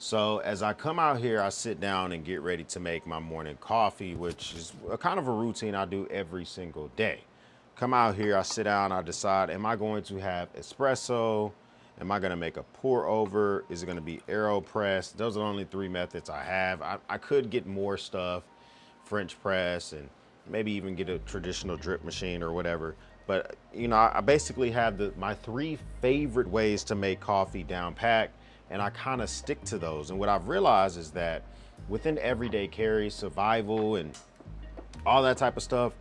So as I come out here, I sit down and get ready to make my morning coffee, which is a kind of a routine I do every single day. Come out here, I sit down, I decide, am I going to have espresso? Am I gonna make a pour over? Is it gonna be AeroPress? Those are the only three methods I have. I could get more stuff, French press, and maybe even get a traditional drip machine or whatever. But you know, I basically have my three favorite ways to make coffee down pat, and I kind of stick to those. And what I've realized is that within everyday carry, survival, and all that type of stuff,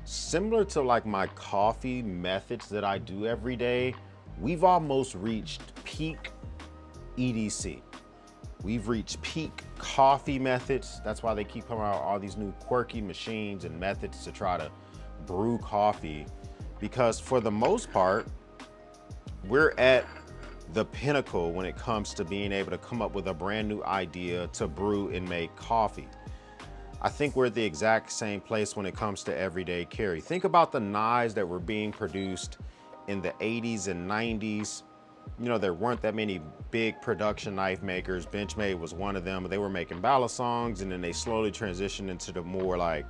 similar to like my coffee methods that I do every day, we've almost reached peak EDC. We've reached peak coffee methods. That's why they keep coming out with all these new quirky machines and methods to try to brew coffee. Because for the most part, we're at the pinnacle when it comes to being able to come up with a brand new idea to brew and make coffee. I think we're at the exact same place when it comes to everyday carry. Think about the knives that were being produced in the 80s and 90s. You know, there weren't that many big production knife makers. Benchmade was one of them. They were making balisongs, and then they slowly transitioned into the more like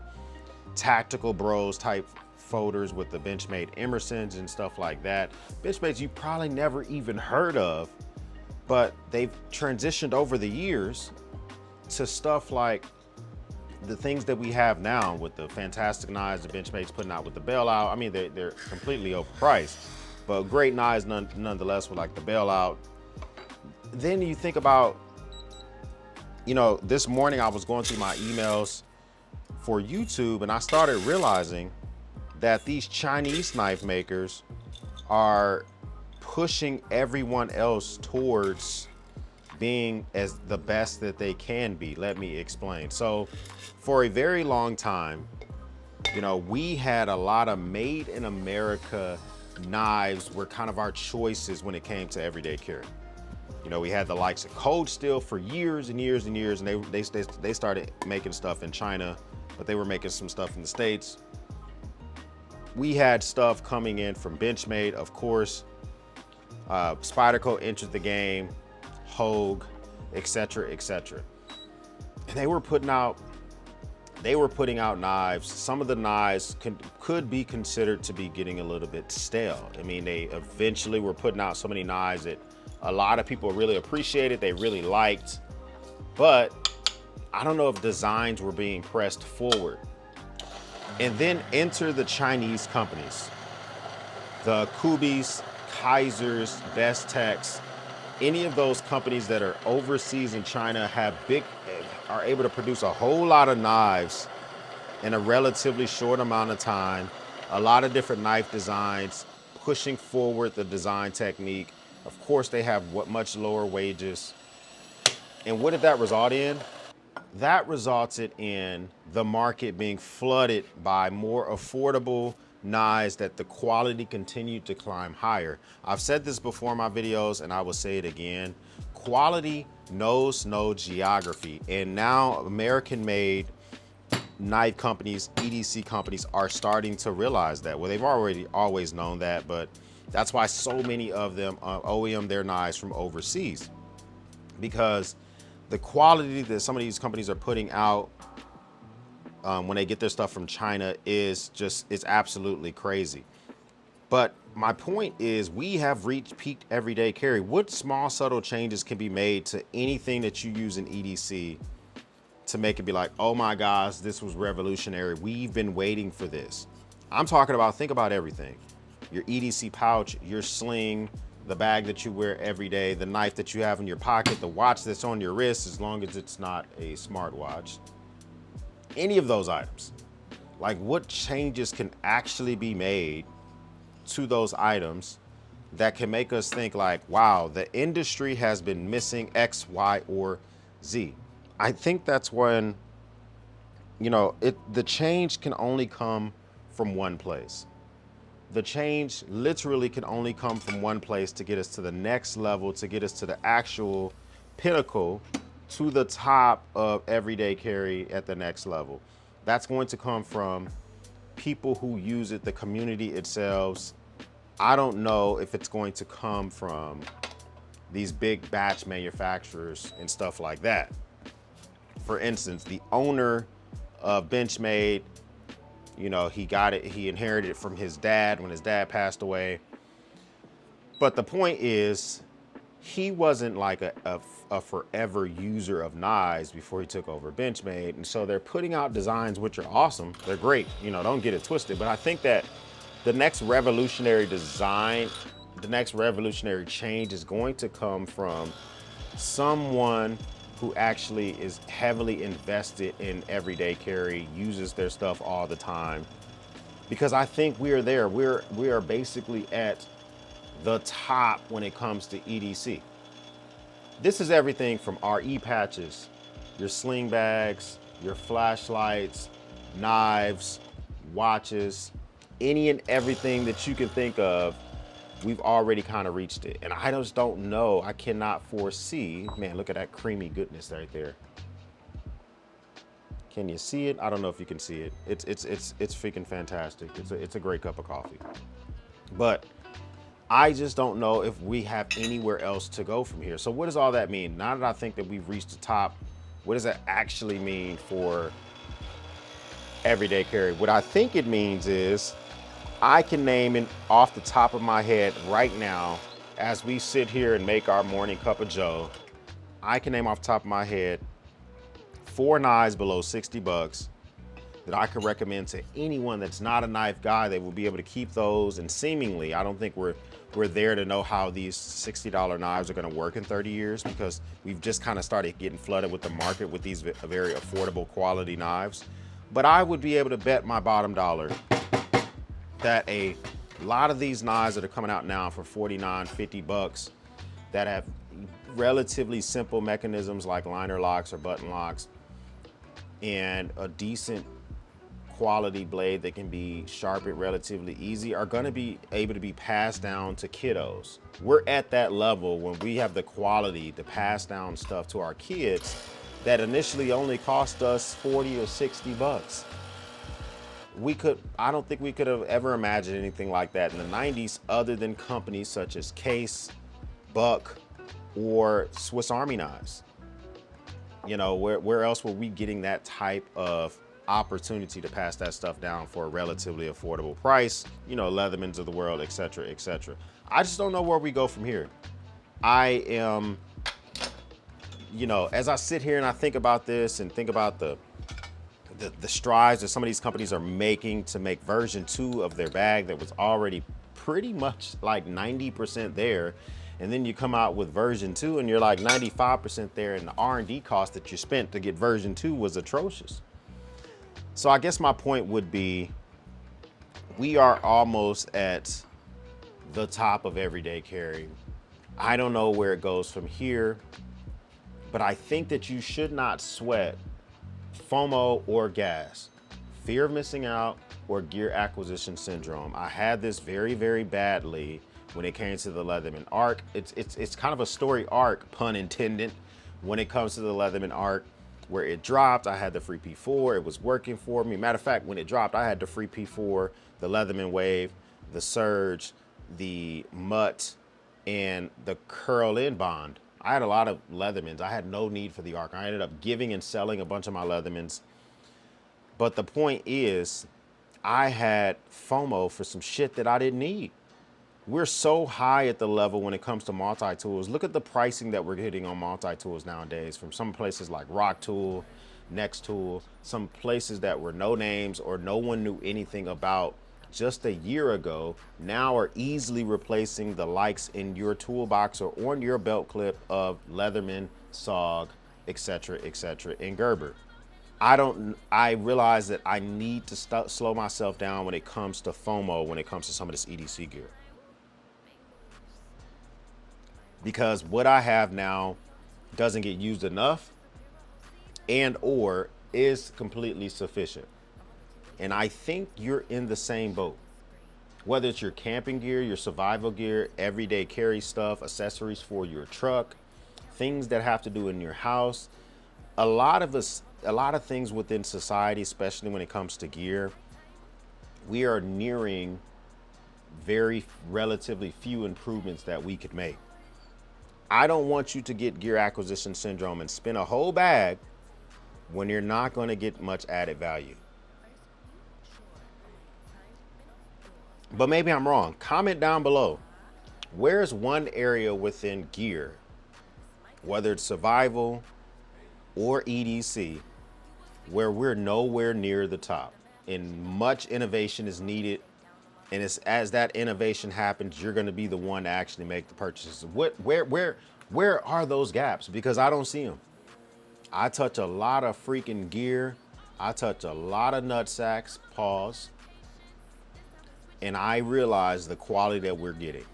tactical bros type folders with the Benchmade Emersons and stuff like that. Benchmades you probably never even heard of, but they've transitioned over the years to stuff like the things that we have now with the fantastic knives the Benchmade's putting out with the bailout. I mean, they're completely overpriced, but great knives nonetheless with like the bailout. Then you think about, you know, this morning I was going through my emails for YouTube and I started realizing that these Chinese knife makers are pushing everyone else towards being as the best that they can be. Let me explain. So for a very long time, you know, we had a lot of made in America knives were kind of our choices when it came to everyday carry. You know, we had the likes of Cold Steel for years and years and years, and they started making stuff in China, but they were making some stuff in the States. We had stuff coming in from Benchmade, of course. Spyderco entered the game, Hogue, etc., etc. And they were putting out knives. Some of the knives could be considered to be getting a little bit stale. I mean, they eventually were putting out so many knives that a lot of people really appreciated, they really liked, but I don't know if designs were being pressed forward. And then enter the Chinese companies, the Kubis, Kaisers, Bestex. Any of those companies that are overseas in China are able to produce a whole lot of knives in a relatively short amount of time, a lot of different knife designs, pushing forward the design technique. Of course, they have much lower wages. And what did that result in? That resulted in the market being flooded by more affordable knives that the quality continued to climb higher. I've said this before in my videos and I will say it again. Quality knows no geography. And now American made knife companies, EDC companies are starting to realize that. Well, they've already always known that, but that's why so many of them OEM their knives from overseas, because the quality that some of these companies are putting out when they get their stuff from China is absolutely crazy. But my point is, we have reached peak everyday carry. What small subtle changes can be made to anything that you use in EDC to make it be like, oh my gosh, this was revolutionary. We've been waiting for this. I'm talking about, think about everything. Your EDC pouch, your sling, the bag that you wear every day, the knife that you have in your pocket, the watch that's on your wrist, as long as it's not a smartwatch. Any of those items. Like, what changes can actually be made to those items that can make us think like, wow, the industry has been missing X, Y, or Z. I think that's when, you know, the change can only come from one place. The change literally can only come from one place to get us to the next level, to get us to the actual pinnacle, to the top of everyday carry at the next level. That's going to come from people who use it, the community itself. I don't know if it's going to come from these big batch manufacturers and stuff like that. For instance, the owner of Benchmade, you know, he inherited it from his dad when his dad passed away. But the point is, he wasn't like a forever user of knives before he took over Benchmade. And so they're putting out designs which are awesome. They're great, you know, don't get it twisted. But I think that the next revolutionary design, the next revolutionary change is going to come from someone who actually is heavily invested in everyday carry, uses their stuff all the time. Because I think we are there. We are basically at the top when it comes to EDC. This is everything from RE patches, your sling bags, your flashlights, knives, watches, any and everything that you can think of. We've already kind of reached it. And I just don't know, I cannot foresee, man, look at that creamy goodness right there. Can you see it? I don't know if you can see it. It's freaking fantastic. It's a great cup of coffee. But I just don't know if we have anywhere else to go from here. So what does all that mean? Now that I think that we've reached the top, what does that actually mean for everyday carry? What I think it means is I can name it off the top of my head right now, as we sit here and make our morning cup of joe, I can name off the top of my head 4 knives below 60 bucks that I could recommend to anyone that's not a knife guy. They will be able to keep those, and seemingly, I don't think we're there to know how these $60 knives are gonna work in 30 years, because we've just kind of started getting flooded with the market with these very affordable quality knives. But I would be able to bet my bottom dollar that a lot of these knives that are coming out now for 49, 50 bucks that have relatively simple mechanisms like liner locks or button locks and a decent quality blade that can be sharpened relatively easy are going to be able to be passed down to kiddos. We're at that level when we have the quality to pass down stuff to our kids that initially only cost us 40 or 60 bucks. I don't think we could have ever imagined anything like that in the 90s other than companies such as Case, Buck, or Swiss Army knives. You know, where else were we getting that type of opportunity to pass that stuff down for a relatively affordable price? You know, Leathermans of the world, et cetera, et cetera. I just don't know where we go from here. I am, you know, as I sit here and I think about this and think about the strides that some of these companies are making to make version 2 of their bag that was already pretty much like 90% there. And then you come out with version 2 and you're like 95% there, and the R&D cost that you spent to get version 2 was atrocious. So I guess my point would be, we are almost at the top of everyday carry. I don't know where it goes from here, but I think that you should not sweat FOMO or gas, fear of missing out or gear acquisition syndrome. I had this very, very badly when it came to the Leatherman Arc. It's kind of a story arc, pun intended, when it comes to the Leatherman Arc. Where it dropped, I had the free P4, it was working for me. Matter of fact, when it dropped, I had the free P4, the Leatherman Wave, the Surge, the Mutt, and the Curl In Bond. I had a lot of Leathermans. I had no need for the Arc. I ended up giving and selling a bunch of my Leathermans. But the point is, I had FOMO for some shit that I didn't need. We're so high at the level when it comes to multi-tools. Look at the pricing that we're getting on multi-tools nowadays from some places like Rock Tool, Next Tool, some places that were no names or no one knew anything about just a year ago, now are easily replacing the likes in your toolbox or on your belt clip of Leatherman, SOG, etc., and Gerber. I realize that I need to slow myself down when it comes to FOMO, when it comes to some of this EDC gear. Because what I have now doesn't get used enough and or is completely sufficient. And I think you're in the same boat. Whether it's your camping gear, your survival gear, everyday carry stuff, accessories for your truck, things that have to do in your house. A lot of things within society, especially when it comes to gear, we are nearing very relatively few improvements that we could make. I don't want you to get gear acquisition syndrome and spend a whole bag when you're not going to get much added value. But maybe I'm wrong. Comment down below. Where's one area within gear, whether it's survival or EDC, where we're nowhere near the top and much innovation is needed? And it's, as that innovation happens, you're going to be the one to actually make the purchases. Where are those gaps? Because I don't see them. I touch a lot of freaking gear. I touch a lot of nut sacks, pause. And I realize the quality that we're getting.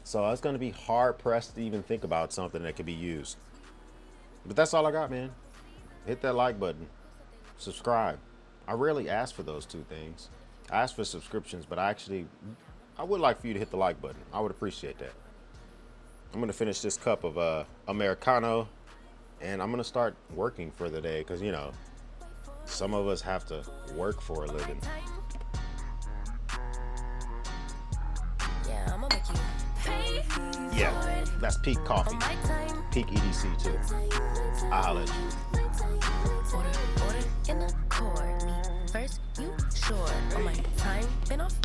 So it's going to be hard pressed to even think about something that could be used. But that's all I got, man. Hit that like button. Subscribe. I rarely ask for those two things. I ask for subscriptions, but I would like for you to hit the like button. I would appreciate that. I'm going to finish this cup of Americano, and I'm going to start working for the day because, you know, some of us have to work for a living. Yeah, that's peak coffee. Peak EDC, too. I'll holler at you. Order in the core. Me first, you sure. On my time, been off